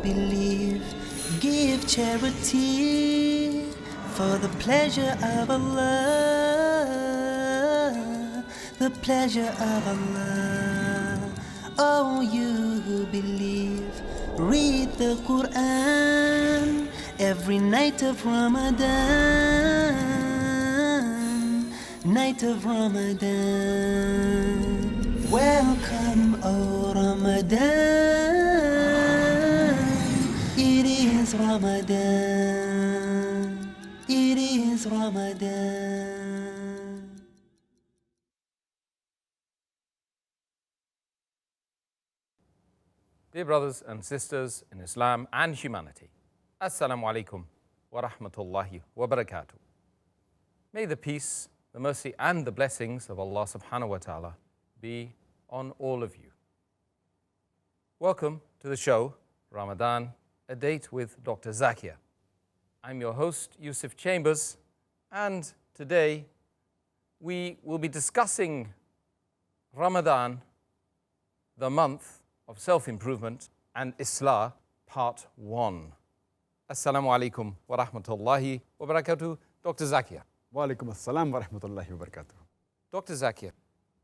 believe, give charity for the pleasure of Allah, the pleasure of Allah. Oh, you who believe, read the Quran every night of Ramadan, night of Ramadan. Welcome, O Ramadan. It is Ramadan. It is Ramadan. Dear brothers and sisters in Islam and humanity, Assalamu alaikum wa rahmatullahi wa barakatuh. May the peace, the mercy and the blessings of Allah subhanahu wa ta'ala be on all of you. Welcome to the show, Ramadhan, a date with Dr. Zakir. I'm your host, Yusuf Chambers, and today we will be discussing Ramadan, the month of self-improvement and Islah, part 1. Assalamu alaikum wa rahmatullahi wa barakatuh, Dr. Zakir. Wa alaikum assalam wa rahmatullahi wa barakatuh. Dr. Zakir,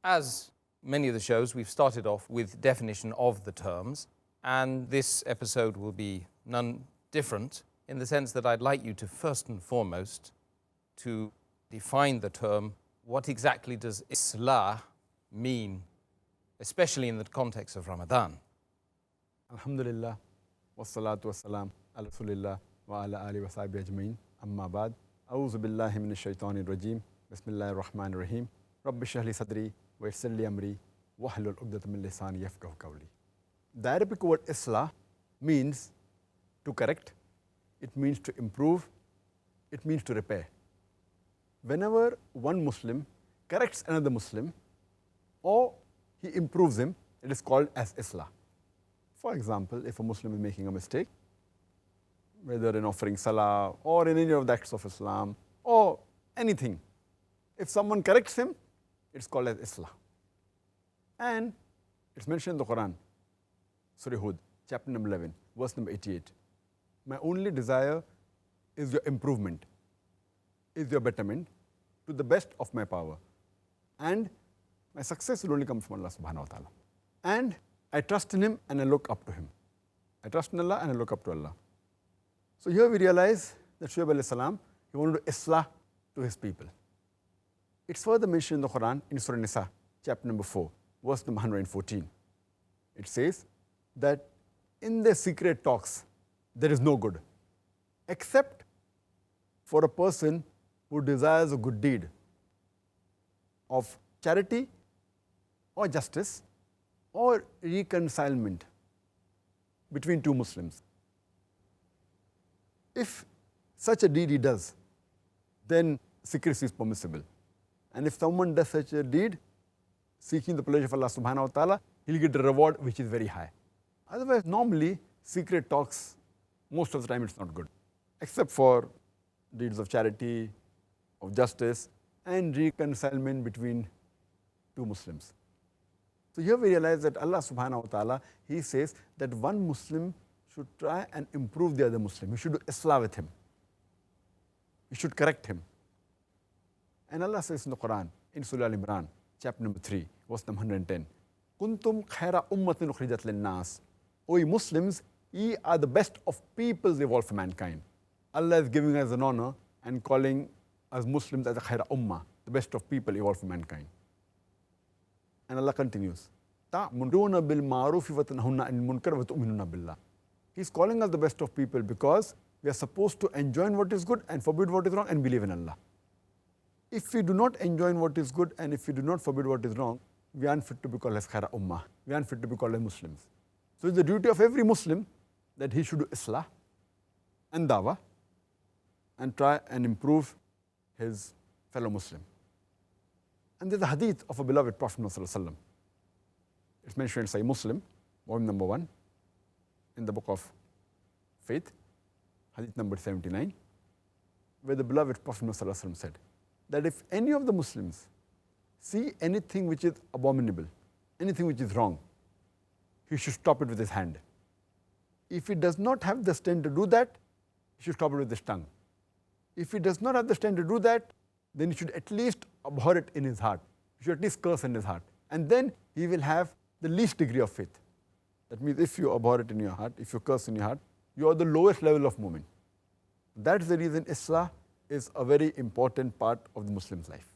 as many of the shows, we've started off with definition of the terms, and this episode will be none different in the sense that I'd like you to first and foremost to define the term. What exactly does Islah mean, especially in the context of Ramadan? Alhamdulillah, wassalatu wassalam ala rasulillah wa ala alihi wa sahbihi ajma'in, amma ba'd. A'udhu billahi minash shaitanir rajim. Bismillahir rahmanir rahim. Rabbi shrah li sadri wa yassir li amri wahlul 'uqdatam min lisani yafqahu qawli. The Arabic word Islah means to correct, it means to improve, it means to repair. Whenever one Muslim corrects another Muslim or he improves him, it is called as Islah. For example, if a Muslim is making a mistake, whether in offering salah or in any of the acts of Islam or anything, if someone corrects him, it's called as Islah. And it's mentioned in the Quran, Surah Hud, chapter number 11, verse number 88. My only desire is your improvement, is your betterment to the best of my power. And my success will only come from Allah subhanahu wa ta'ala. And I trust in Him and I look up to Him. I trust in Allah and I look up to Allah. So here we realize that Shuaib alayhi salam, he wanted to Islah to his people. It's further mentioned in the Quran in Surah Nisa, chapter number 4, verse number 114. It says that in their secret talks, there is no good, except for a person who desires a good deed of charity or justice or reconcilement between two Muslims. If such a deed he does, then secrecy is permissible. And if someone does such a deed, seeking the pleasure of Allah subhanahu wa ta'ala, he'll get a reward which is very high. Otherwise, normally, secret talks, most of the time it's not good, except for deeds of charity, of justice, and reconcilement between two Muslims. So here we realize that Allah subhanahu wa ta'ala, He says that one Muslim should try and improve the other Muslim. He should do Islah with him. He should correct him. And Allah says in the Quran, in Surah Al-Imran, chapter number 3, verse number 110, Kuntum khaira ummatin ukhrijat lin-nas. O ye Muslims, ye are the best of peoples evolved for mankind. Allah is giving us an honor and calling us Muslims as a khaira ummah, the best of people evolved for mankind. And Allah continues, Ta'muruna bil ma'rufi wa tanhauna 'anil munkar wa tu'minuna billah. He's calling us the best of people because we are supposed to enjoin what is good and forbid what is wrong and believe in Allah. If we do not enjoin what is good and if we do not forbid what is wrong, we aren't fit to be called as khaira ummah. We aren't fit to be called as Muslims. So it's the duty of every Muslim that he should do Islah and Dawah and try and improve his fellow Muslim. And there's a hadith of a beloved Prophet ﷺ. It's mentioned in Sahih Muslim, volume number 1, in the book of Faith, hadith number 79, where the beloved Prophet ﷺ said that if any of the Muslims see anything which is abominable, anything which is wrong, he should stop it with his hand. If he does not have the strength to do that, he should stop it with his tongue. If he does not have the strength to do that, then he should at least abhor it in his heart. He should at least curse in his heart. And then he will have the least degree of faith. That means if you abhor it in your heart, if you curse in your heart, you are the lowest level of mu'min. That's the reason Islah is a very important part of the Muslim's life.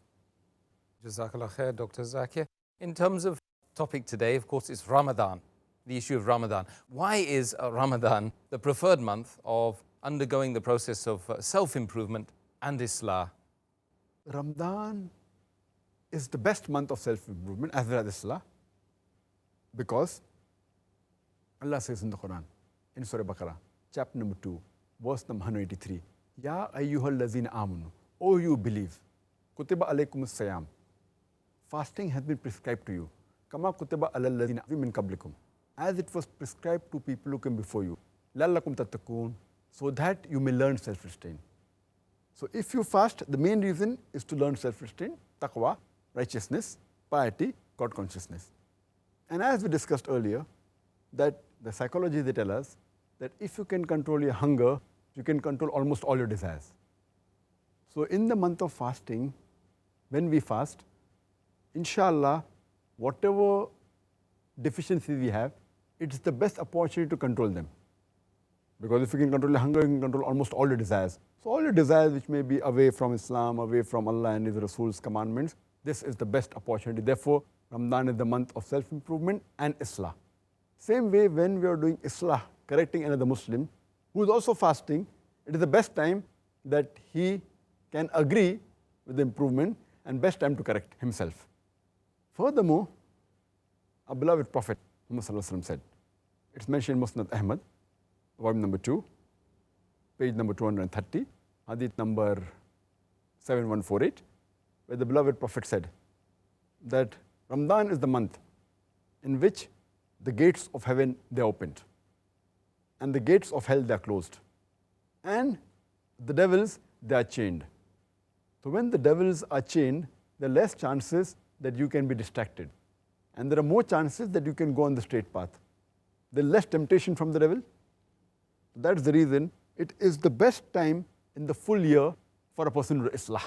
Jazakallah khair, Dr. Zakir. In terms of topic today, of course, it's Ramadan, the issue of Ramadan. Why is Ramadan the preferred month of undergoing the process of self-improvement and Islah? Ramadan is the best month of self-improvement as well as Islah, because Allah says in the Quran, in Surah Baqarah, chapter number 2, verse number 183, Ya ayyuhal lazina amanu, O you believe, kutiba alaykum as-siyam, fasting has been prescribed to you, kama kutiba alal lazina min qablikum, as it was prescribed to people who came before you, lallakum tattaqun, so that you may learn self-restraint. So if you fast, the main reason is to learn self-restraint, taqwa, righteousness, piety, God consciousness. And as we discussed earlier, that the psychology, they tell us that if you can control your hunger, you can control almost all your desires. So in the month of fasting, when we fast, inshallah, whatever deficiencies we have, it's the best opportunity to control them. Because if you can control your hunger, you can control almost all your desires. So all your desires which may be away from Islam, away from Allah and His Rasul's commandments, this is the best opportunity. Therefore, Ramadan is the month of self-improvement and Islah. Same way, when we are doing Islah, correcting another Muslim who is also fasting, it is the best time that he can agree with the improvement and best time to correct himself. Furthermore, our beloved Prophet Muhammad said, it's mentioned in Musnad Ahmad, volume number 2, page number 230, hadith number 7148, where the beloved Prophet said that Ramadan is the month in which the gates of heaven, they are opened, and the gates of hell, they are closed, and the devils, they are chained. So when the devils are chained, there are less chances that you can be distracted, and there are more chances that you can go on the straight path. There is less temptation from the devil. That's the reason it is the best time in the full year for a person to do Islah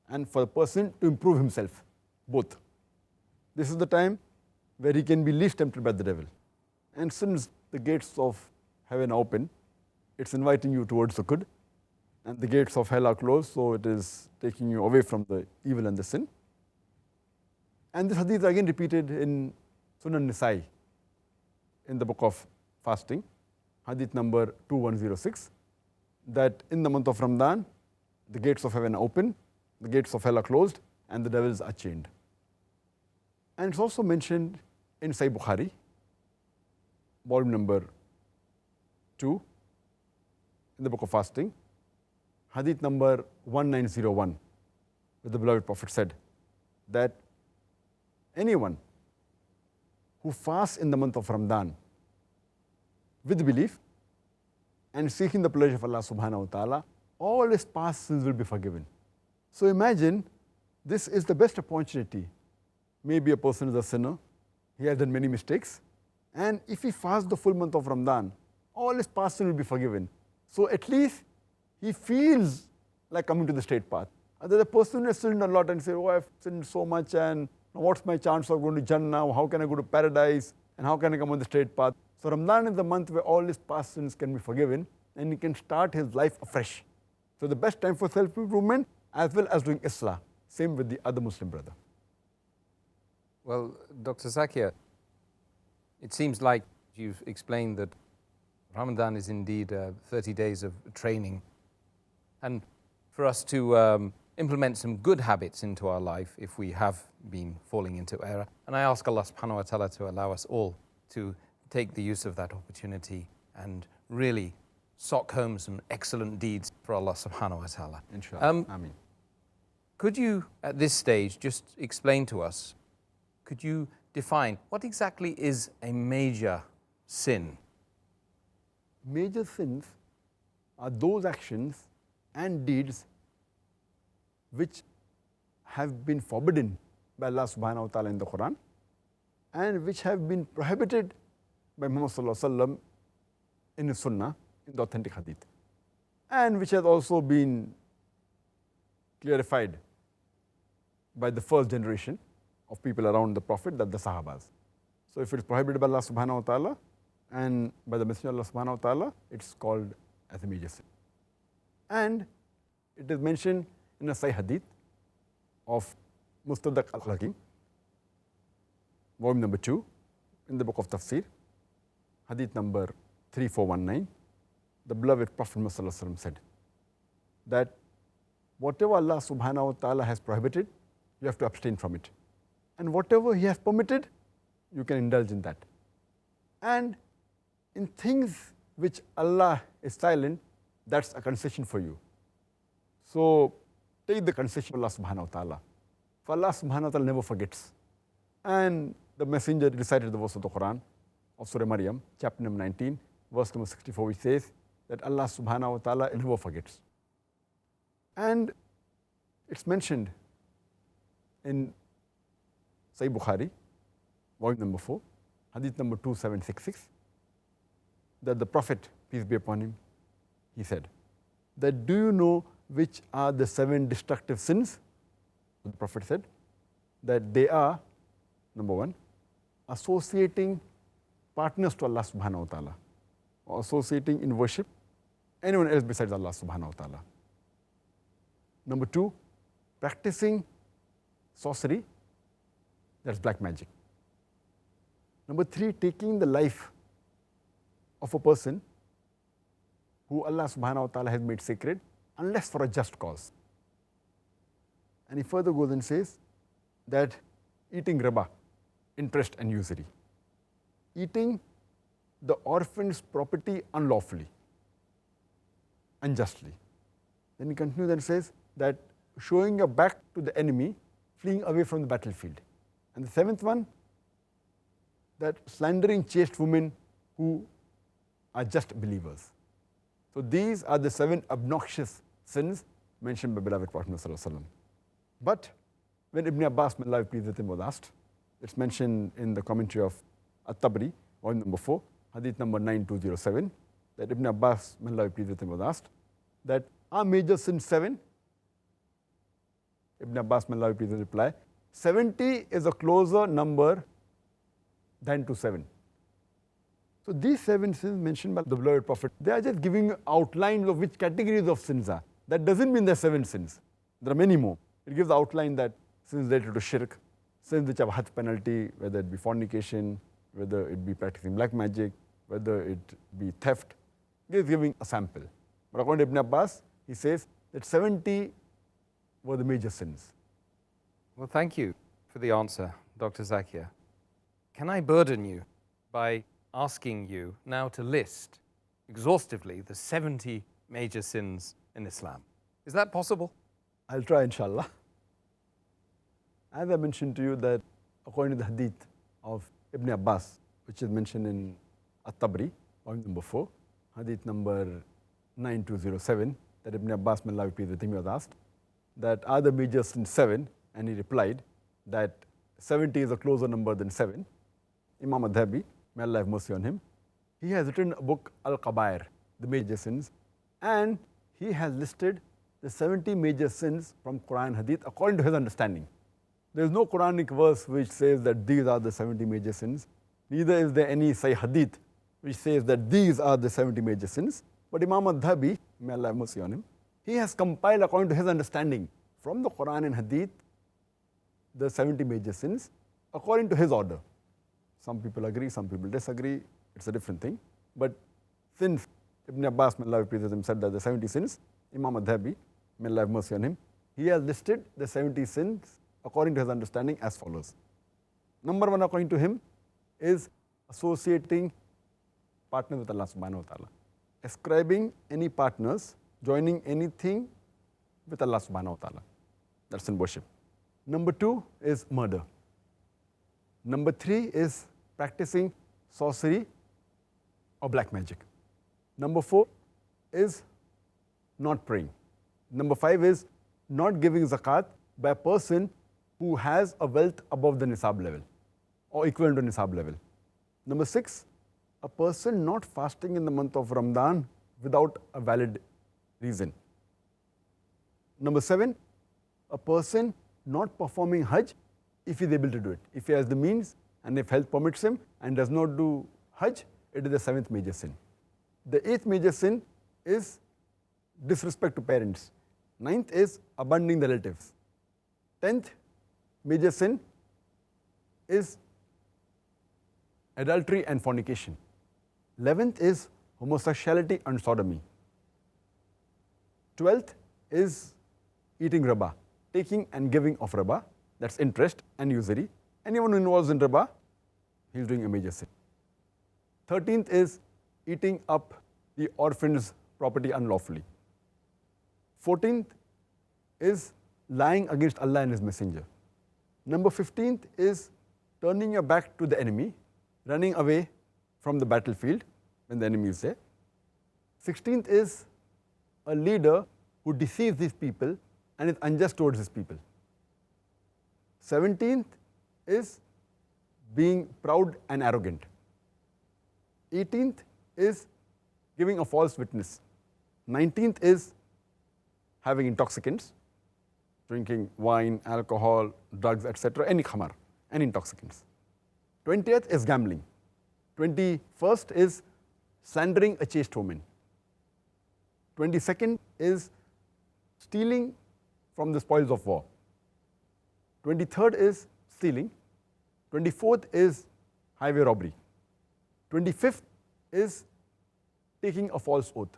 and for a person to improve himself, both. This is the time where he can be least tempted by the devil. And since the gates of heaven are open, it's inviting you towards the good, and the gates of hell are closed, so it is taking you away from the evil and the sin. And this hadith is again repeated in Sunan Nisa'i, in the book of fasting, hadith number 2106, that in the month of Ramadan, the gates of heaven are open, the gates of hell are closed, and the devils are chained. And it's also mentioned in Sahih Bukhari, volume number 2, in the book of fasting, hadith number 1901, where the beloved Prophet said that anyone who fasts in the month of Ramadan with belief and seeking the pleasure of Allah subhanahu wa ta'ala, all his past sins will be forgiven. So imagine, this is the best opportunity. Maybe a person is a sinner, he has done many mistakes, and if he fasts the full month of Ramadan, all his past sins will be forgiven. So at least he feels like coming to the straight path. The person has sinned a lot and say, oh, I've sinned so much, and what's my chance of going to Jannah? How can I go to paradise? And how can I come on the straight path? So Ramadan is the month where all his past sins can be forgiven, and he can start his life afresh. So the best time for self-improvement as well as doing Islah. Same with the other Muslim brother. Well, Dr. Zakir, it seems like you've explained that Ramadan is indeed 30 days of training, and for us to implement some good habits into our life if we have been falling into error. And I ask Allah subhanahu wa ta'ala to allow us all to take the use of that opportunity and really sock home some excellent deeds for Allah subhanahu wa ta'ala. Inshallah. Ameen. Could you, at this stage, just explain to us, could you define what exactly is a major sin? Major sins are those actions and deeds which have been forbidden by Allah subhanahu wa ta'ala in the Quran, and which have been prohibited by Muhammad sallallahu alaihi wasallam in his sunnah, in the authentic hadith, and which has also been clarified by the first generation of people around the Prophet, that the Sahabas. So if it is prohibited by Allah subhanahu wa ta'ala and by the Messenger of Allah subhanahu wa ta'ala, it's called as a major sin. And it is mentioned in a Sahih hadith of Mustadrak al-Hakim, volume number 2, in the book of Tafsir, hadith number 3419. The beloved Prophet Muhammad said that whatever Allah subhanahu wa ta'ala has prohibited, you have to abstain from it. And whatever He has permitted, you can indulge in that. And in things which Allah is silent, that's a concession for you. So take the concession of Allah subhanahu wa ta'ala. For Allah subhanahu wa ta'ala never forgets. And the messenger recited the verse of the Quran of Surah Maryam, chapter number 19, verse number 64, which says that Allah subhanahu wa ta'ala never forgets. And it's mentioned in Sahih Bukhari, volume number 4, hadith number 2766, that the Prophet, peace be upon him, he said that, do you know which are the 7 destructive sins? The Prophet said that they are, number 1, associating partners to Allah subhanahu wa ta'ala, or associating in worship anyone else besides Allah subhanahu wa ta'ala. Number 2, practicing sorcery, that's black magic. Number 3, taking the life of a person who Allah subhanahu wa ta'ala has made sacred, unless for a just cause. And he further goes and says that eating riba, interest and usury, eating the orphan's property unlawfully, unjustly. Then he continues and says that showing your back to the enemy, fleeing away from the battlefield. And the 7th one, that slandering chaste women who are just believers. So these are the 7 obnoxious sins mentioned by beloved Prophet Sallallahu Alaihi Wasallam. But when Ibn Abbas, may Allah be pleased with him, was asked, it's mentioned in the commentary of At-Tabari, volume number 4, hadith number 9207, that Ibn Abbas, may Allah be pleased with him, was asked that are major sins 7? Ibn Abbas, may Allah be pleased with him, reply, 70 is a closer number than to 7. So these 7 sins mentioned by the beloved Prophet, they are just giving outlines of which categories of sins are. That doesn't mean there are 7 sins. There are many more. It gives the outline that sins related to shirk, sins which have had penalty, whether it be fornication, whether it be practicing black magic, whether it be theft. He is giving a sample. But according to Ibn Abbas, he says that 70 were the major sins. Well, thank you for the answer, Dr. Zakir. Can I burden you by asking you now to list exhaustively the 70 major sins in Islam? Is that possible? I'll try, inshallah. As I mentioned to you that according to the hadith of Ibn Abbas, which is mentioned in At-Tabari, volume number 4, hadith number 9207, that Ibn Abbas, may Allah be pleased with him, was asked that are the major sins 7? And he replied that 70 is a closer number than 7. Imam Adhabi, may Allah have mercy on him, he has written a book, Al-Qabair, the major sins, and he has listed the 70 major sins from Quran and Hadith according to his understanding. There is no Quranic verse which says that these are the 70 major sins. Neither is there any Sahih Hadith which says that these are the 70 major sins. But Imam Adhabi, may Allah have mercy on him, he has compiled according to his understanding from the Quran and Hadith the 70 major sins according to his order. Some people agree, some people disagree. It's a different thing. But since Ibn Abbas, may Allah be pleased with him, said that the 70 sins, Imam Adhabi, may Allah have mercy on him, he has listed the 70 sins according to his understanding as follows. Number 1, according to him, is associating partners with Allah subhanahu wa ta'ala. Ascribing any partners, joining anything with Allah subhanahu wa ta'ala. That's in worship. Number 2 is murder. Number 3 is practicing sorcery or black magic. Number 4 is not praying. Number 5 is not giving zakat by a person who has a wealth above the nisab level or equivalent to nisab level. Number 6 a person not fasting in the month of Ramadan without a valid reason. Number 7, a person not performing Hajj if he is able to do it. If he has the means and if health permits him and does not do Hajj, it is the 7th major sin. The 8th major sin is disrespect to parents. 9th is abandoning the relatives. 10th major sin is adultery and fornication. 11th is homosexuality and sodomy. 12th is eating riba, taking and giving of riba, that's interest and usury. Anyone who involves in riba, he is doing a major sin. 13th is eating up the orphan's property unlawfully. 14th is lying against Allah and His Messenger. Number 15th is turning your back to the enemy, running away from the battlefield when the enemy is there. 16th is a leader who deceives these people and is unjust towards his people. 17th is being proud and arrogant. 18th is giving a false witness. 19th is having intoxicants, drinking wine, alcohol, drugs, etc., any khamar, any intoxicants. 20th is gambling. 21st is slandering a chaste woman. 22nd is stealing from the spoils of war. 23rd is stealing. 24th is highway robbery. 25th is taking a false oath.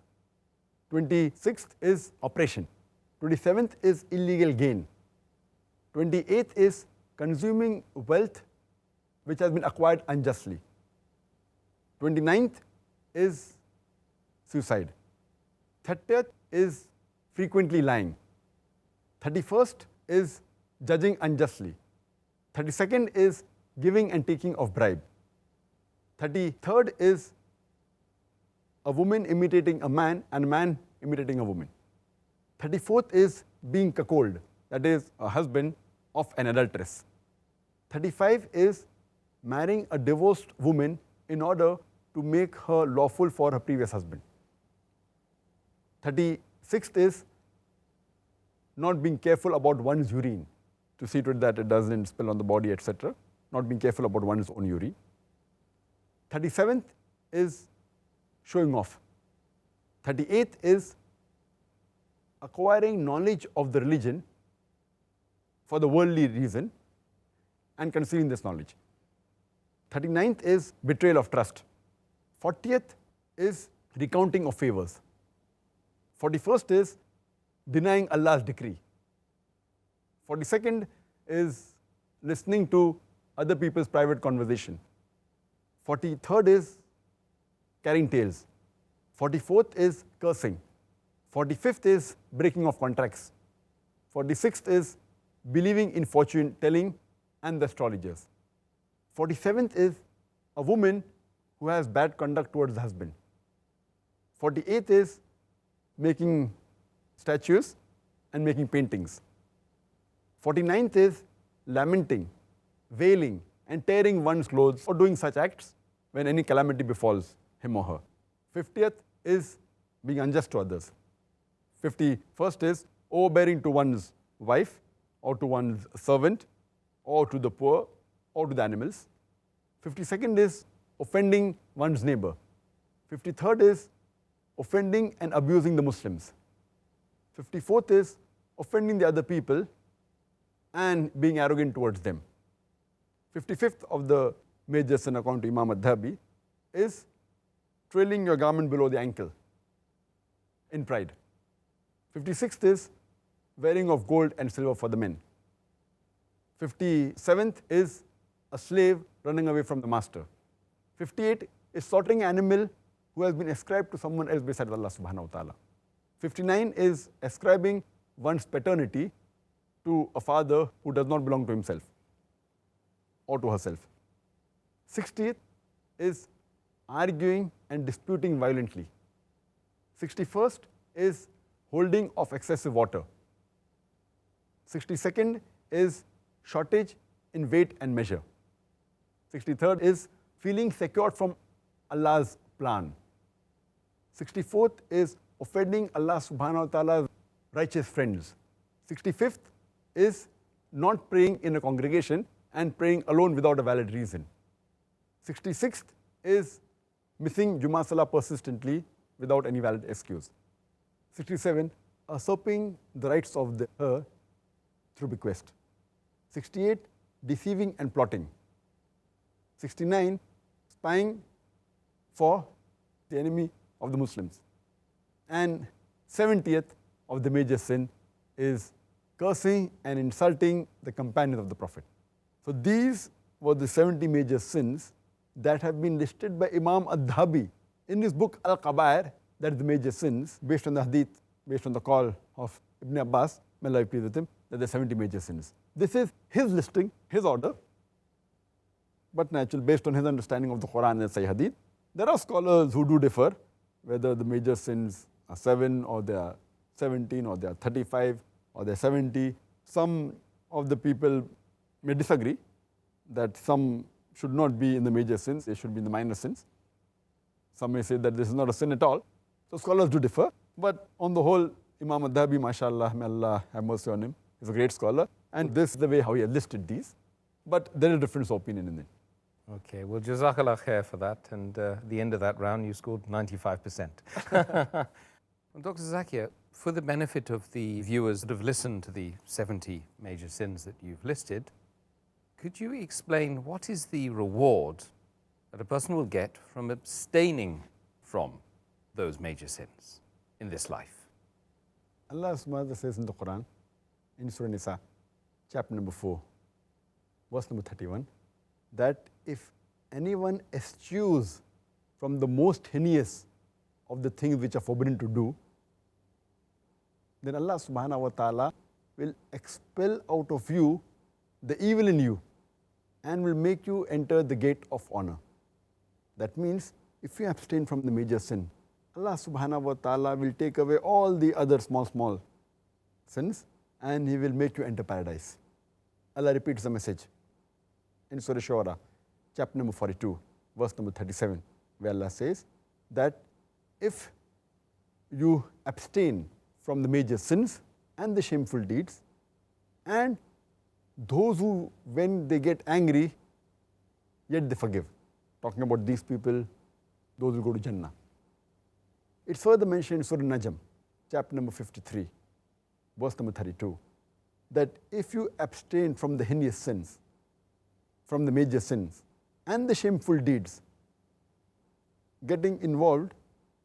26th is oppression. 27th is illegal gain. 28th is consuming wealth which has been acquired unjustly. 29th is suicide. 30th is frequently lying. 31st is judging unjustly. 32nd is giving and taking of bribe. 33rd is a woman imitating a man and a man imitating a woman. 34th is being cuckold, that is a husband of an adulteress. 35 is marrying a divorced woman in order to make her lawful for her previous husband. 36th is not being careful about one's urine, to see to it that it doesn't spill on the body, etc. Not being careful about one's own urine. 37th is showing off. 38th is acquiring knowledge of the religion for the worldly reason and concealing this knowledge. 39th is betrayal of trust. 40th is recounting of favors. 41st is denying Allah's decree. 42nd is listening to other people's private conversation. 43rd is carrying tales. 44th is cursing. 45th is breaking of contracts. 46th is believing in fortune telling and the astrologers. 47th is a woman who has bad conduct towards the husband. 48th is making statues and making paintings. 49th is lamenting, wailing, and tearing one's clothes or doing such acts when any calamity befalls him or her. 50th is being unjust to others. 51st is overbearing to one's wife or to one's servant or to the poor or to the animals. 52nd is offending one's neighbor. 53rd is offending and abusing the Muslims. 54th is offending the other people and being arrogant towards them. 55th of the major sin according to Imam al-Dhahabi is trailing your garment below the ankle in pride. 56th is wearing of gold and silver for the men. 57th is a slave running away from the master. 58 is slaughtering an animal who has been ascribed to someone else beside Allah subhanahu wa ta'ala. 59 is ascribing one's paternity to a father who does not belong to himself or to herself. 60th is arguing and disputing violently. 61st is holding of excessive water. 62nd is shortage in weight and measure. 63rd is feeling secured from Allah's plan. 64th is offending Allah subhanahu wa ta'ala's righteous friends. 65th is not praying in a congregation and praying alone without a valid reason. 66th is missing Jummah Salah persistently without any valid excuse. 67, usurping the rights of the heir through bequest. 68, deceiving and plotting. 69, spying for the enemy of the Muslims. And 70th of the major sin is cursing and insulting the companions of the Prophet. So these were the 70 major sins that have been listed by Imam Ad-Dhabi in his book Al-Qabair, that is the major sins, based on the hadith, based on the call of Ibn Abbas, may Allah be pleased with him, that there are 70 major sins. This is his listing, his order, but natural, based on his understanding of the Quran and Sahih Hadith. There are scholars who do differ, whether the major sins are 7 or they are 17 or they are 35 or they are 70. Some of the people may disagree that some should not be in the major sins, they should be in the minor sins. Some may say that this is not a sin at all. So scholars do differ, but on the whole, Imam Ad-Dhabi, mashallah, may Allah have mercy on him, is a great scholar, and this is the way how he has listed these. But there is a difference of opinion in it. Okay, well, Jazakallah khair for that. And at the end of that round, you scored 95%. Well, Dr. Zakir, for the benefit of the viewers that have listened to the 70 major sins that you've listed, could you explain what is the reward that a person will get from abstaining from those major sins in this life? Allah subhanahu wa ta'ala says in the Quran, in Surah Nisa, chapter number 4, verse number 31, that if anyone eschews from the most heinous of the things which are forbidden to do, then Allah subhanahu wa ta'ala will expel out of you the evil in you and will make you enter the gate of honor. That means if you abstain from the major sin, Allah subhanahu wa ta'ala will take away all the other small sins and He will make you enter paradise. Allah repeats the message in Surah Shura, chapter number 42, verse number 37, where Allah says that if you abstain from the major sins and the shameful deeds, and those who, when they get angry, yet they forgive. Talking about these people, those who go to Jannah. It's further mentioned in Surah Najm, chapter number 53, verse number 32, that if you abstain from the heinous sins, from the major sins, and the shameful deeds, getting involved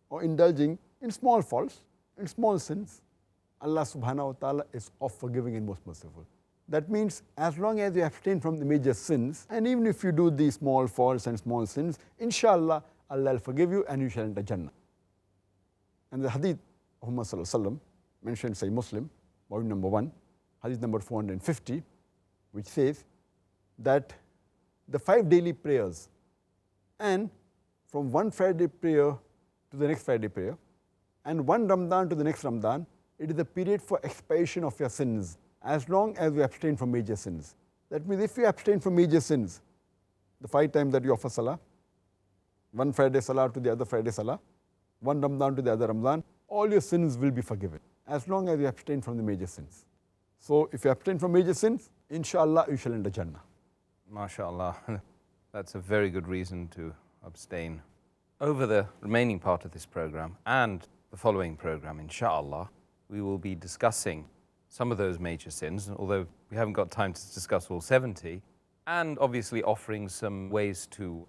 or indulging in small faults, in small sins, Allah subhanahu wa ta'ala is oft forgiving and most merciful. That means as long as you abstain from the major sins, and even if you do these small faults and small sins, inshallah, Allah will forgive you and you shall enter Jannah. And the hadith of Muhammad sallallahu alaihi wasallam, mentioned in Sahih Muslim, volume number 1, hadith number 450, which says that the 5 daily prayers, and from one Friday prayer to the next Friday prayer, and one Ramadan to the next Ramadan, it is a period for expiation of your sins, as long as you abstain from major sins. That means if you abstain from major sins, the 5 times that you offer salah, one Friday salah to the other Friday salah, one Ramadan to the other Ramadan, all your sins will be forgiven, as long as you abstain from the major sins. So if you abstain from major sins, inshallah, you shall enter Jannah. MashaAllah, that's a very good reason to abstain. Over the remaining part of this program and the following program, inshallah, we will be discussing some of those major sins, although we haven't got time to discuss all 70, and obviously offering some ways to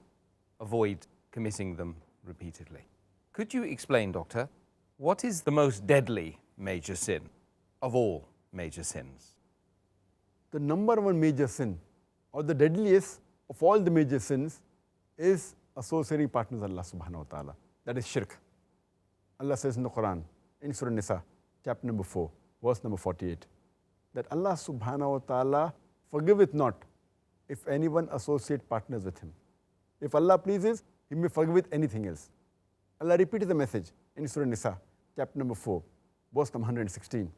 avoid committing them repeatedly. Could you explain, Doctor, what is the most deadly major sin of all major sins? The number one major sin, or the deadliest of all the major sins, is associating partners with Allah subhanahu wa ta'ala. That is shirk. Allah says in the Quran, in Surah Nisa, chapter number 4, verse number 48, that Allah subhanahu wa ta'ala forgiveth not if anyone associate partners with Him. If Allah pleases, He may forgive anything else. Allah repeated the message in Surah Nisa, chapter number 4, verse number 116.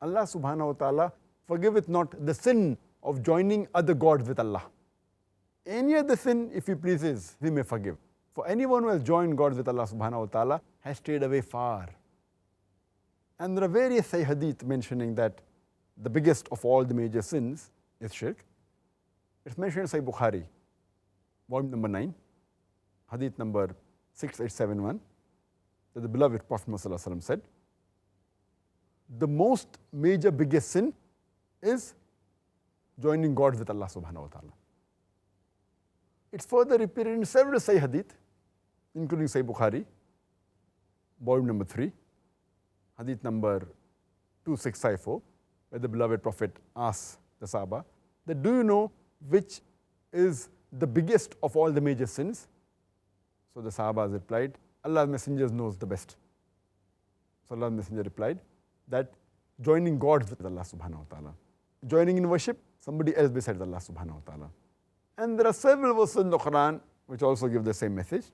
Allah subhanahu wa ta'ala forgiveth not the sin of joining other gods with Allah. Any other sin, if He pleases, He may forgive. For anyone who has joined God with Allah subhanahu wa ta'ala has strayed away far. And there are various Sahih hadith mentioning that the biggest of all the major sins is shirk. It's mentioned in Sahih Bukhari, volume number 9, hadith number 6871, that the beloved Prophet Muhammad said, the most major biggest sin is joining God with Allah subhanahu wa ta'ala. It's further repeated in several Sahih hadith, including Sahih Bukhari, volume number 3, hadith number 2654, where the beloved Prophet asks the Sahaba that, do you know which is the biggest of all the major sins? So the Sahabas replied, Allah's Messenger knows the best. So Allah's Messenger replied that joining God with Allah subhanahu wa ta'ala. Joining in worship somebody else besides Allah subhanahu wa ta'ala. And there are several verses in the Quran which also give the same message,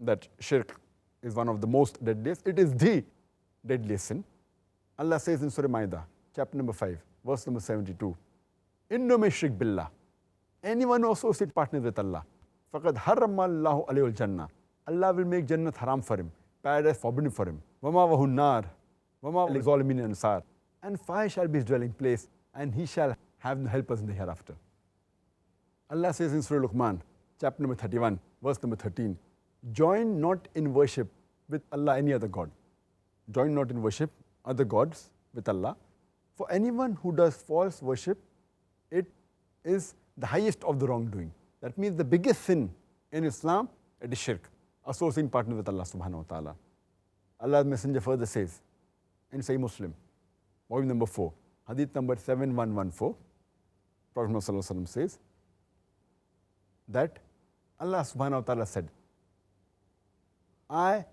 that shirk is one of the most deadliest. It is the deadliest sin. Allah says in Surah Ma'idah, chapter number 5, verse number 72, Inno may shirk billah. Anyone who associates partners with Allah, faqad harrama Allahu alayhi al-jannah. Allah will make Jannat haram for him, paradise forbidden for him. Wama wahu nar, wama li-zalimin ansar. And fire shall be his dwelling place, and he shall have no helpers in the hereafter. Allah says in Surah Luqman, chapter number 31, verse number 13, join not in worship with Allah any other God. Join not in worship other gods with Allah. For anyone who does false worship, it is the highest of the wrongdoing. That means the biggest sin in Islam, it is shirk, associating partner with Allah subhanahu wa ta'ala. Allah's Messenger further says in Sahih Muslim, volume number 4, hadith number 7114, Prophet Muhammad says that Allah subhanahu wa ta'ala said, I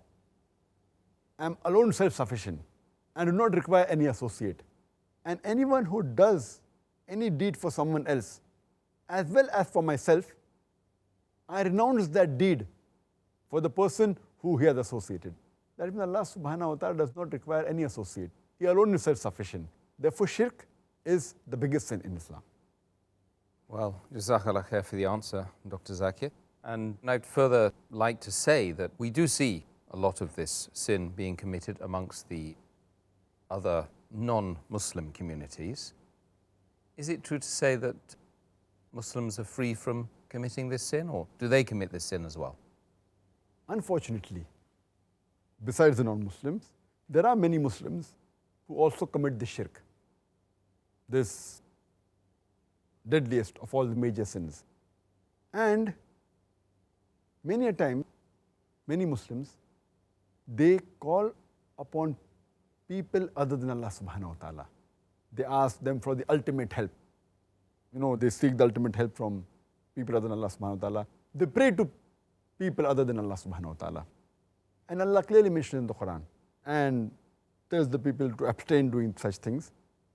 am alone self-sufficient and do not require any associate. And anyone who does any deed for someone else, as well as for myself, I renounce that deed for the person who he has associated. That means Allah subhanahu wa ta'ala does not require any associate. He alone is self-sufficient. Therefore, shirk is the biggest sin in Islam. Well, Jazakallah khair for the answer, Dr. Zakir. And I'd further like to say that we do see a lot of this sin being committed amongst the other non-Muslim communities. Is it true to say that Muslims are free from committing this sin, or do they commit this sin as well? Unfortunately, besides the non-Muslims, there are many Muslims who also commit this shirk, this deadliest of all the major sins. And many a time, many Muslims, they call upon people other than Allah subhanahu wa ta'ala. They ask them for the ultimate help. You know, they seek the ultimate help from people other than Allah subhanahu wa ta'ala. They pray to people other than Allah subhanahu wa ta'ala. And Allah clearly mentioned in the Quran and tells the people to abstain doing such things.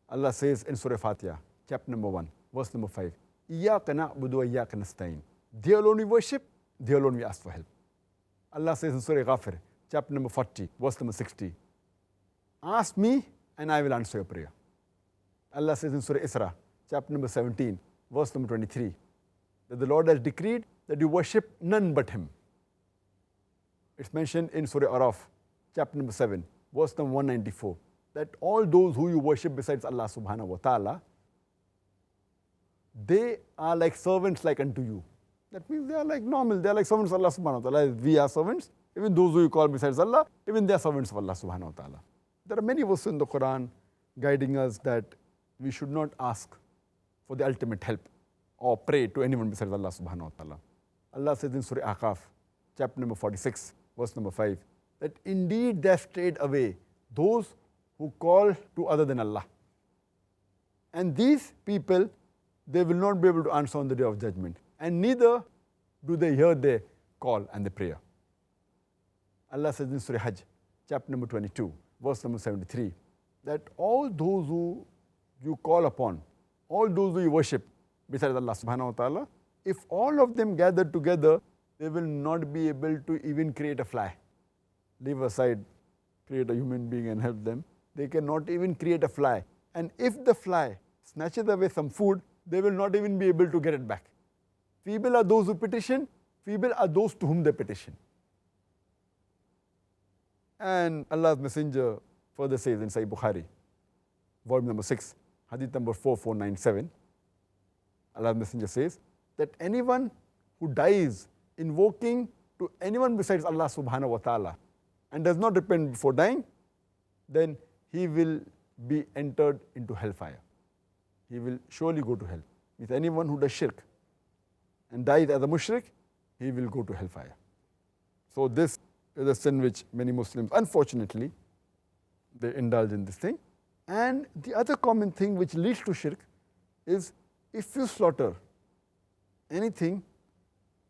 Allah says in Surah Fatiha, chapter number 1, verse number 5, إِيَّاكَ نَعْبُدُ وَإِيَّاكَ نَسْتَعِينُ. They alone we worship, they alone we ask for help. Allah says in Surah Ghafir, chapter number 40, verse number 60, ask me and I will answer your prayer. Allah says in Surah Isra, chapter number 17, verse number 23, that the Lord has decreed that you worship none but Him. It's mentioned in Surah Araf, chapter number 7, verse number 194, that all those who you worship besides Allah subhanahu wa ta'ala, they are like servants like unto you. That means they are like normal, they are like servants of Allah subhanahu wa ta'ala. We are servants, even those who you call besides Allah, even they are servants of Allah subhanahu wa ta'ala. There are many verses in the Quran guiding us that we should not ask for the ultimate help or pray to anyone besides Allah subhanahu wa ta'ala. Allah says in Surah Ahqaf, chapter number 46, verse number 5, that indeed they have strayed away those who call to other than Allah. And these people, they will not be able to answer on the day of judgment. And neither do they hear their call and the prayer. Allah says in Surah Hajj, chapter number 22, verse number 73, that all those who you call upon, all those who you worship besides Allah subhanahu wa ta'ala, if all of them gather together, they will not be able to even create a fly. Leave aside, create a human being and help them. They cannot even create a fly. And if the fly snatches away some food, they will not even be able to get it back. Feeble are those who petition, feeble are those to whom they petition. And Allah's Messenger further says in Sahih Bukhari, volume number 6, hadith number 4497, Allah's Messenger says that anyone who dies invoking to anyone besides Allah subhanahu wa ta'ala and does not repent before dying, then he will be entered into hellfire. He will surely go to hell. With anyone who does shirk and dies as a mushrik, he will go to hellfire. So this is a sin which many Muslims, unfortunately, they indulge in this thing. And the other common thing which leads to shirk is if you slaughter anything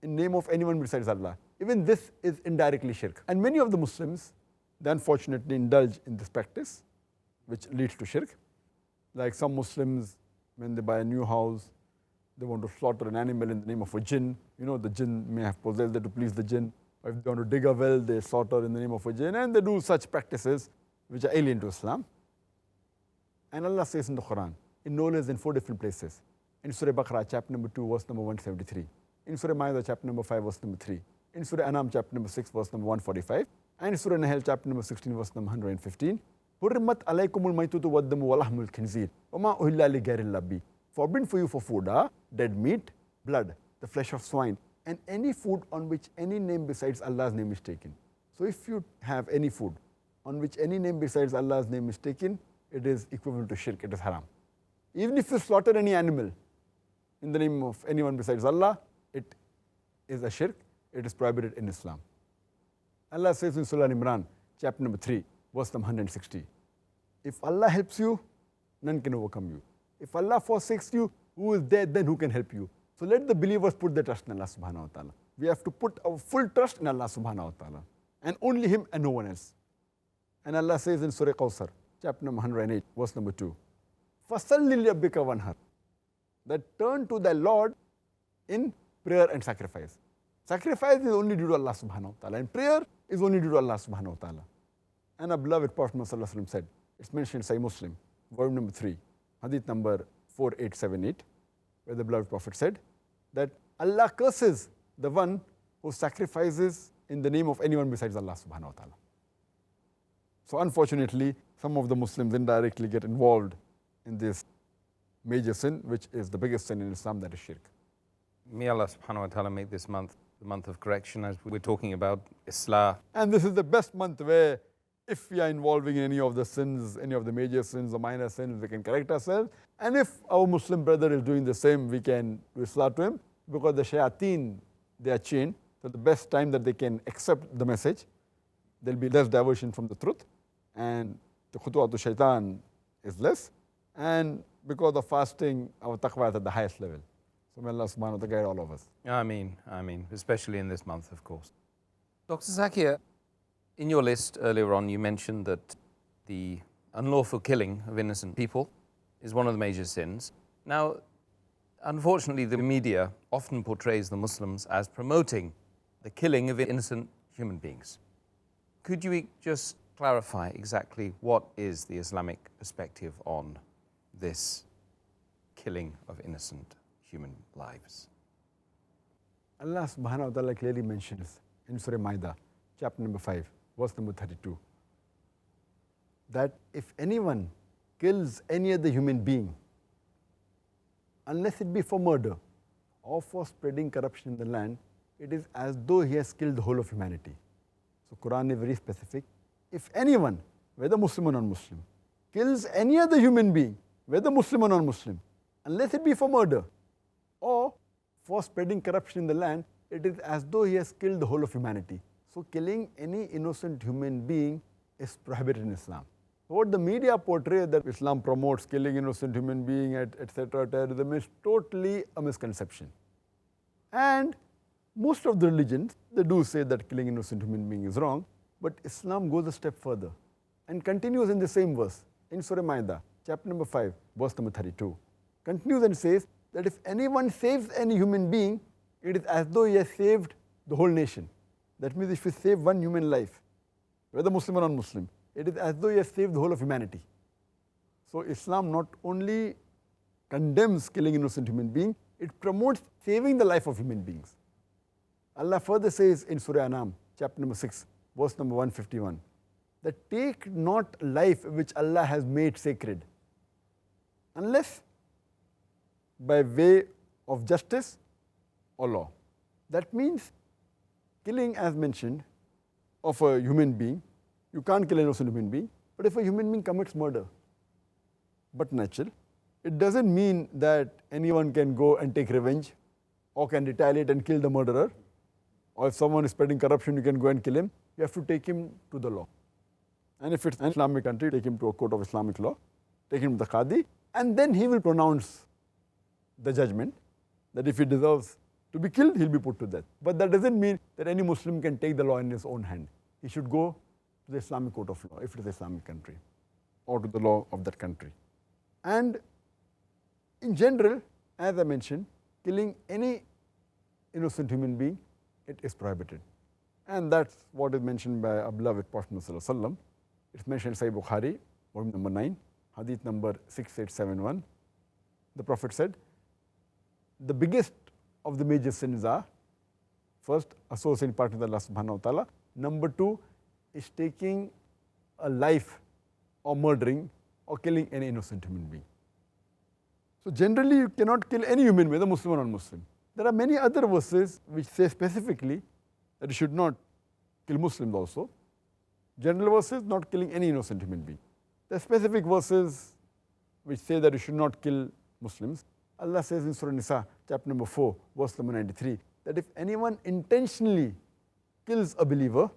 in name of anyone besides Allah, even this is indirectly shirk. And many of the Muslims, they unfortunately indulge in this practice, which leads to shirk. Like some Muslims, when they buy a new house, they want to slaughter an animal in the name of a jinn. You know, the jinn may have possessed it to please the jinn. Or if they want to dig a well, they slaughter in the name of a jinn, and they do such practices which are alien to Islam. And Allah says in the Quran, in no less than 4 different places. In Surah Baqarah, chapter number 2, verse number 173. In Surah Ma'idah, chapter number 5, verse number 3. In Surah Anam, chapter number 6, verse number 145. And in Surah Nahl, chapter number 16, verse number 115. Hurrimat alaykumul maytutu waddamu walahmul khinzir. Wama uhilla li ghayril bi. Forbidden for you for food are dead meat, blood, the flesh of swine, and any food on which any name besides Allah's name is taken. So if you have any food on which any name besides Allah's name is taken, it is equivalent to shirk, it is haram. Even if you slaughter any animal in the name of anyone besides Allah, it is a shirk, it is prohibited in Islam. Allah says in Surah Imran, chapter number 3, verse number 160, if Allah helps you, none can overcome you. If Allah forsakes you, who is there then who can help you? So let the believers put their trust in Allah subhanahu wa ta'ala. We have to put our full trust in Allah subhanahu wa ta'ala, and only Him and no one else. And Allah says in Surah Kawthar, chapter number 108, verse number 2, فَصَلِّ لِرَبِّكَ وَانْحَرْ, that turn to thy Lord in prayer and sacrifice. Sacrifice is only due to Allah subhanahu wa ta'ala, and prayer is only due to Allah subhanahu wa ta'ala. And our beloved Prophet Muhammad said, it's mentioned in Sahih Muslim, volume number 3, hadith number 4878, where the beloved Prophet said that Allah curses the one who sacrifices in the name of anyone besides Allah subhanahu wa ta'ala. So unfortunately, some of the Muslims indirectly get involved in this major sin, which is the biggest sin in Islam, that is shirk. May Allah subhanahu wa ta'ala make this month the month of correction, as we're talking about Islah. And this is the best month where if we are involving in any of the sins, any of the major sins or minor sins, we can correct ourselves. And if our Muslim brother is doing the same, we can do Islah to him, because the shayateen, they are chained. So the best time that they can accept the message, there will be less diversion from the truth, and the khutuwatu shaitan is less. And because of fasting, our taqwa is at the highest level. So may Allah subhanahu wa ta'ala guide all of us. Ameen, ameen, especially in this month, of course. Dr. Zakir, in your list earlier on, you mentioned that the unlawful killing of innocent people is one of the major sins. Now, unfortunately, the media often portrays the Muslims as promoting the killing of innocent human beings. Could you just clarify exactly what is the Islamic perspective on this killing of innocent human lives? Allah subhanahu wa ta'ala clearly mentions in Surah Ma'idah, chapter number 5, verse number 32, that if anyone kills any other human being, unless it be for murder or for spreading corruption in the land, it is as though he has killed the whole of humanity. So Quran is very specific. If anyone, whether Muslim or non-Muslim, kills any other human being, whether Muslim or non-Muslim, unless it be for murder or for spreading corruption in the land, it is as though he has killed the whole of humanity. So killing any innocent human being is prohibited in Islam. What the media portrays that Islam promotes killing innocent human being, etc., terrorism, is totally a misconception. And most of the religions, they do say that killing innocent human being is wrong, but Islam goes a step further and continues in the same verse in Surah Ma'idah, chapter number 5, verse number 32. Continues and says that if anyone saves any human being, it is as though he has saved the whole nation. That means if you save one human life, whether Muslim or non-Muslim, it is as though he has saved the whole of humanity. So Islam not only condemns killing innocent human being, it promotes saving the life of human beings. Allah further says in Surah Anam, chapter number 6, verse number 151, that take not life which Allah has made sacred, unless by way of justice or law. That means killing, as mentioned, of a human being, you can't kill an innocent human being, but if a human being commits murder, but natural, it doesn't mean that anyone can go and take revenge or can retaliate and kill the murderer, or if someone is spreading corruption, you can go and kill him. You have to take him to the law. And if it's an Islamic country, take him to a court of Islamic law, take him to the Qadi, and then he will pronounce the judgment that if he deserves to be killed, he'll be put to death. But that doesn't mean that any Muslim can take the law in his own hand. He should go to the Islamic court of law, if it is an Islamic country, or to the law of that country. And in general, as I mentioned, killing any innocent human being, it is prohibited. And that's what is mentioned by our beloved Prophet Muhammad. It's mentioned in Sahih Bukhari, volume number 9, hadith number 6871. The Prophet said, the biggest of the major sins are, first, associating partner with Allah subhanahu wa ta'ala. Number 2 is taking a life or murdering or killing any innocent human being. So generally you cannot kill any human being, whether Muslim or non-Muslim. There are many other verses which say specifically that you should not kill Muslims also. General verses, not killing any innocent human being. There are specific verses which say that you should not kill Muslims. Allah says in Surah Nisa, chapter number 4, verse number 93, that if anyone intentionally kills a believer,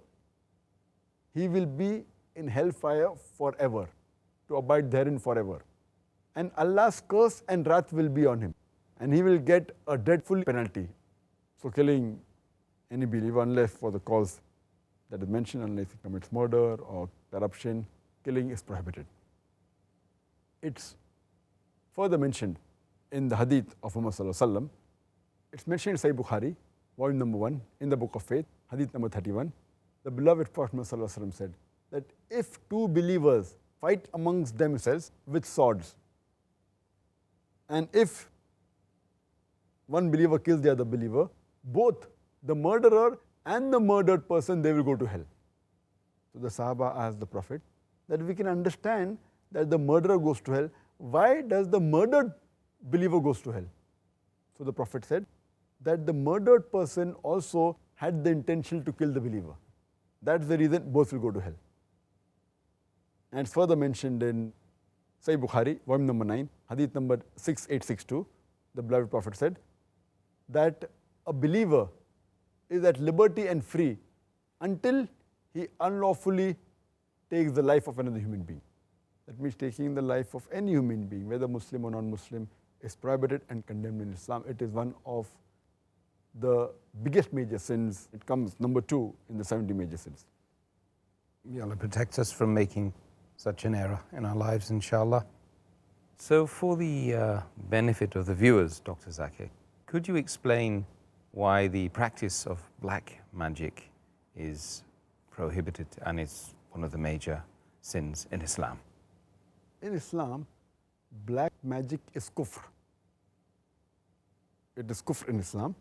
he will be in hellfire forever, to abide therein forever. And Allah's curse and wrath will be on him, and he will get a dreadful penalty. So killing any believer, unless for the cause that is mentioned, unless he commits murder or corruption, killing is prohibited. It's further mentioned in the hadith of Muhammad sallallahu alaihi wasallam. It's mentioned in Sahih Bukhari, volume number 1, in the book of faith, hadith number 31. The beloved Prophet Muhammad sallallahu alaihi wasallam said that if two believers fight amongst themselves with swords, and if one believer kills the other believer, both the murderer and the murdered person, they will go to hell. So the Sahaba asked the Prophet that we can understand that the murderer goes to hell. Why does the murdered believer goes to hell? So the Prophet said that the murdered person also had the intention to kill the believer. That's the reason both will go to hell. And it's further mentioned in Sahih Bukhari, volume number 9, hadith number 6862. The beloved Prophet said that a believer is at liberty and free until he unlawfully takes the life of another human being. That means taking the life of any human being, whether Muslim or non-Muslim, is prohibited and condemned in Islam. It is one of the biggest major sins. It comes number 2 in the 70 major sins. May Allah protect us from making such an error in our lives, inshallah. So for the benefit of the viewers, Dr. Zakir, could you explain why the practice of black magic is prohibited and is one of the major sins in Islam? In Islam, black magic is kufr. It is kufr in Islam,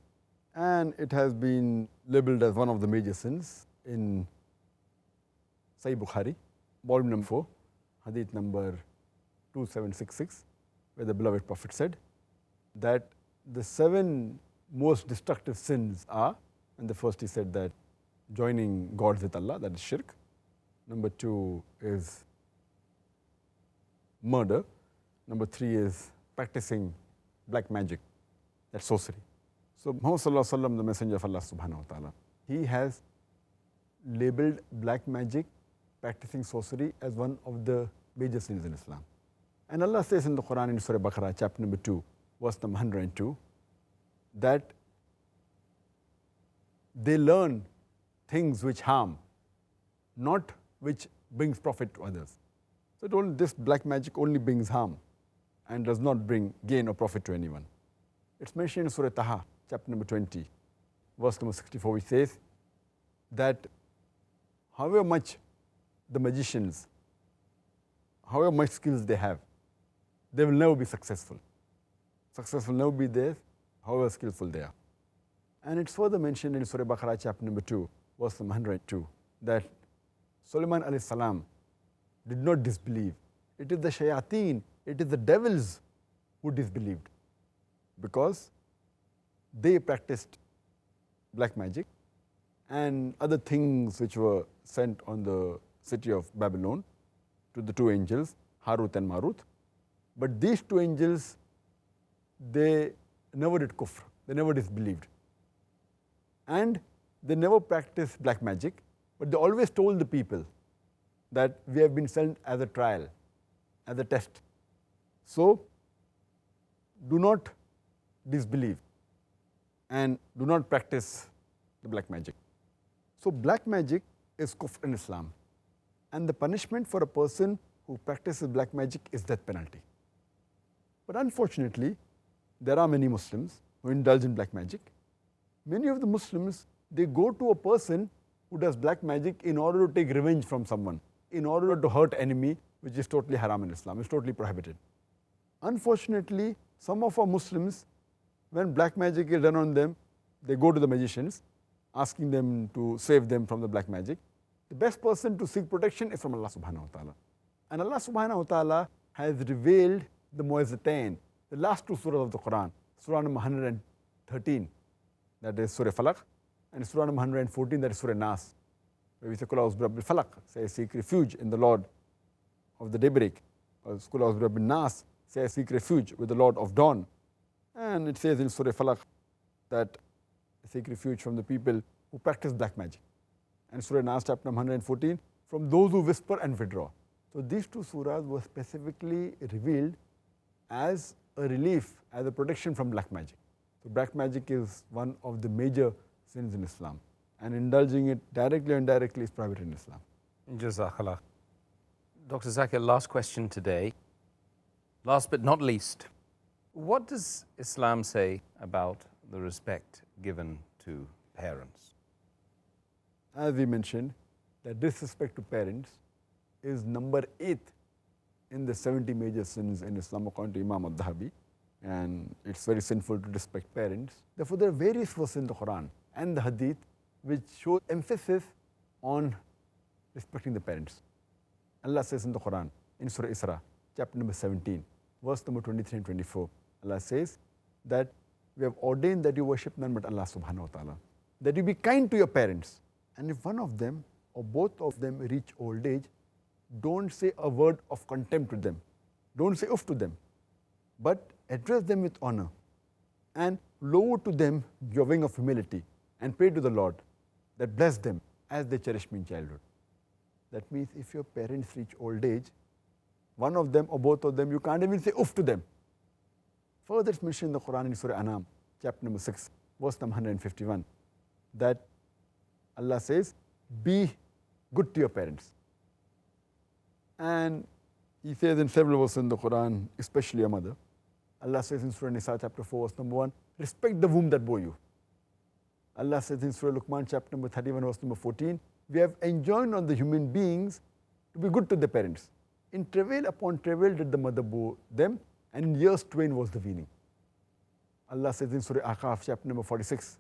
and it has been labeled as one of the major sins in Sahih Bukhari, volume number 4, hadith number 2766, where the beloved Prophet said that the 7 most destructive sins are, and the first he said that joining gods with Allah, that is shirk. Number 2 is murder. Number 3 is practicing black magic, that's sorcery. So Muhammad sallallahu alaihi wasallam, the messenger of Allah subhanahu wa ta'ala, he has labeled black magic, practicing sorcery, as one of the major sins in Islam. And Allah says in the Quran in Surah Baqarah, chapter number 2, verse number 102, that they learn things which harm, not which brings profit to others. So this black magic only brings harm and does not bring gain or profit to anyone. It's mentioned in Surah Taha, chapter number 20, verse number 64, which says that however much the magicians, however much skills they have, they will never be successful. Success will never be theirs however skillful they are. And it's further mentioned in Surah Baqarah chapter number 2, verse number 102, that Sulaiman alayhi salam did not disbelieve. It is the shayateen, it is the devils who disbelieved, because they practiced black magic and other things which were sent on the city of Babylon to the two angels, Harut and Marut. But these two angels, they never did kufr, they never disbelieved. And they never practiced black magic, but they always told the people that we have been sent as a trial, as a test. So, do not disbelieve and do not practice the black magic. So, black magic is kufr in Islam, and the punishment for a person who practices black magic is death penalty. But unfortunately, there are many Muslims who indulge in black magic. Many of the Muslims, they go to a person who does black magic in order to take revenge from someone, in order to hurt enemy, which is totally haram in Islam, it's totally prohibited. Unfortunately, some of our Muslims, when black magic is done on them, they go to the magicians, asking them to save them from the black magic. The best person to seek protection is from Allah subhanahu wa ta'ala. And Allah subhanahu wa ta'ala has revealed the Mu'azzatain, the last two surahs of the Quran, Surah number 113, that is Surah Falaq, and Surah number 114, that is Surah Nas, where we say, Qul a'udhu bi rabbil falaq, say, I seek refuge in the Lord of the daybreak. Or Qul a'udhu bi rabbin nas, say, I seek refuge with the Lord of dawn. And it says in Surah Falaq that I seek refuge from the people who practice black magic. And Surah Nas, chapter number 114, from those who whisper and withdraw. So these two surahs were specifically revealed as a relief, as a protection from black magic. So black magic is one of the major sins in Islam, and indulging it directly or indirectly is prohibited in Islam. Jazakallah. Dr. Zakir, last question today. Last but not least, what does Islam say about the respect given to parents? As we mentioned, that disrespect to parents is number 8 in the 70 major sins in Islam according to Imam al-Dhahabi, and it's very sinful to respect parents. Therefore, there are various verses in the Quran and the Hadith which show emphasis on respecting the parents. Allah says in the Quran, in Surah Isra, chapter number 17, verse number 23 and 24, Allah says that we have ordained that you worship none but Allah subhanahu wa ta'ala, that you be kind to your parents, and if one of them or both of them reach old age, don't say a word of contempt to them, don't say uff to them, but address them with honor and lower to them your wing of humility and pray to the Lord that bless them as they cherish me in childhood. That means if your parents reach old age, one of them or both of them, you can't even say uff to them. Further, it's mentioned in the Quran in Surah Anam, chapter number 6, verse number 151, that Allah says, be good to your parents. And He says in several verses in the Quran, especially your mother, Allah says in Surah Nisa, chapter 4, verse number 1, respect the womb that bore you. Allah says in Surah Luqman, chapter number 31, verse number 14, we have enjoined on the human beings to be good to their parents. In travail upon travail did the mother bore them, and in years twain was the weaning. Allah says in Surah Ahqaf, chapter number 46,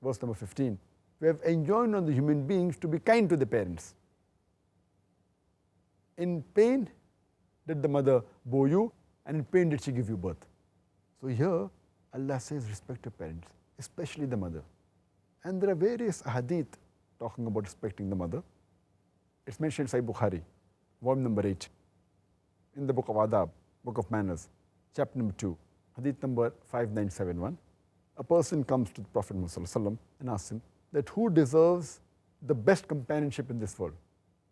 verse number 15, we have enjoined on the human beings to be kind to the parents. In pain did the mother bore you, and in pain did she give you birth. So here, Allah says respect your parents, especially the mother. And there are various hadith talking about respecting the mother. It's mentioned in Sahih Bukhari, volume number 8, in the book of Adab, book of manners, chapter number 2, hadith number 5971. A person comes to the Prophet Muhammad and asks him that who deserves the best companionship in this world?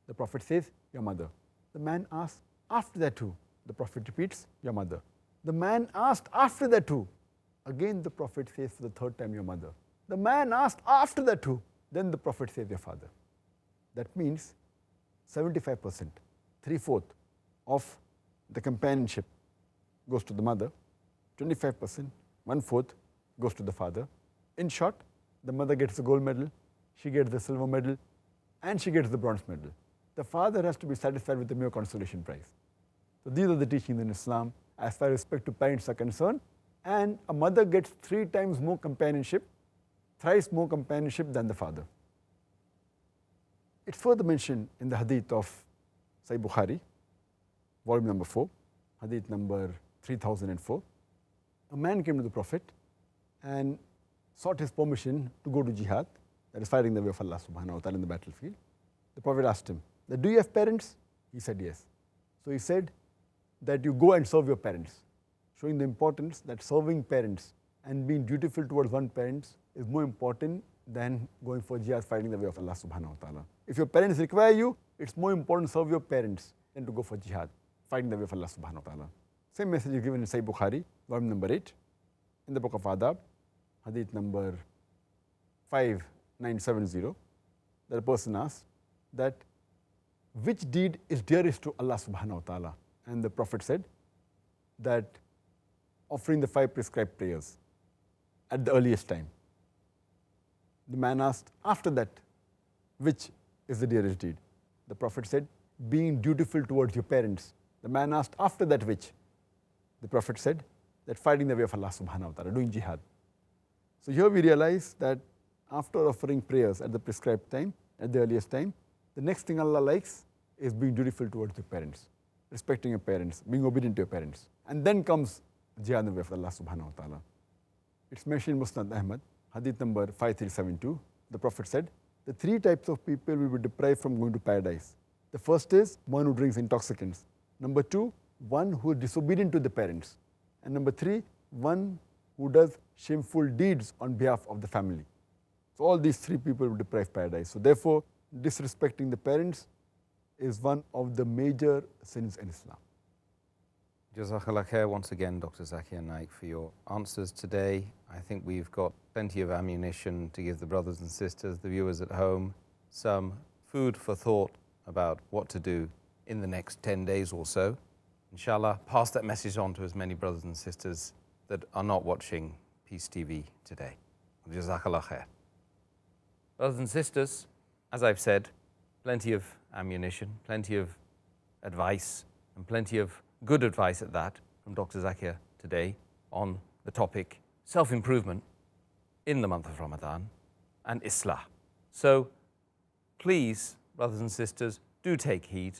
The Prophet says, your mother. The man asks, after that who? The Prophet repeats, your mother. The man asked, after that who? Again the Prophet says for the third time, your mother. The man asked, after that who? Then the Prophet says, your father. That means 75%, 3/4 of the companionship goes to the mother, 25%, 1/4 goes to the father. In short, the mother gets the gold medal, she gets the silver medal, and she gets the bronze medal. The father has to be satisfied with the mere consolation prize. So these are the teachings in Islam as far as respect to parents are concerned, And a mother gets 3 times more companionship, thrice more companionship than the father. It's further mentioned in the hadith of Sahih Bukhari, volume number 4, hadith number 3004. A man came to the Prophet and sought his permission to go to jihad, that is fighting the way of Allah subhanahu wa ta'ala in the battlefield. The Prophet asked him, that, do you have parents? He said yes. So he said that you go and serve your parents, showing the importance that serving parents and being dutiful towards one parent is more important than going for jihad, fighting the way of Allah subhanahu wa ta'ala. If your parents require you, it's more important to serve your parents than to go for jihad, fighting the way of Allah subhanahu wa ta'ala. Same message is given in Sahih Bukhari, volume number 8, in the book of Adab, hadith number 5970, that a person asked that which deed is dearest to Allah subhanahu wa ta'ala? And the Prophet said that offering the 5 prescribed prayers at the earliest time. The man asked, after that, which is the dearest deed? The Prophet said, being dutiful towards your parents. The man asked, after that, which? The Prophet said that fighting the way of Allah subhanahu wa ta'ala, doing jihad. So here we realize that after offering prayers at the prescribed time, at the earliest time, the next thing Allah likes is being dutiful towards your parents, respecting your parents, being obedient to your parents. And then comes jihad in the way of Allah subhanahu wa ta'ala. It's mentioned in Musnad Ahmad, hadith number 5372. The Prophet said, the 3 types of people will be deprived from going to paradise. The first is one who drinks intoxicants. Number 2, one who is disobedient to the parents. And number 3, one who does shameful deeds on behalf of the family. So all these 3 people will deprive paradise. So therefore, disrespecting the parents is one of the major sins in Islam. Jazakallah khair once again, Dr. Zakir Naik, for your answers today. I think we've got plenty of ammunition to give the brothers and sisters, the viewers at home, some food for thought about what to do in the next 10 days or so. Inshallah, pass that message on to as many brothers and sisters that are not watching Peace TV today. Jazakallah khair. Brothers and sisters, as I've said, plenty of ammunition, plenty of advice, and plenty of good advice at that from Dr. Zakir today on the topic self-improvement in the month of Ramadan and Islah. So please, brothers and sisters, do take heed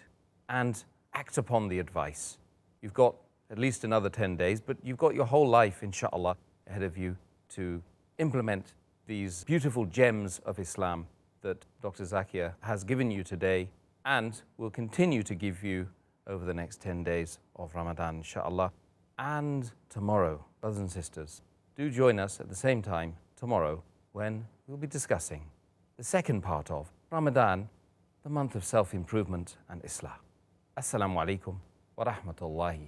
and act upon the advice. You've got at least another 10 days, but you've got your whole life, inshallah, ahead of you to implement these beautiful gems of Islam that Dr. Zakir has given you today and will continue to give you over the next 10 days of Ramadan, inshallah. And tomorrow, brothers and sisters, do join us at the same time tomorrow when we'll be discussing the second part of Ramadan, the month of self-improvement and Islah. Assalamu alaikum wa rahmatullahi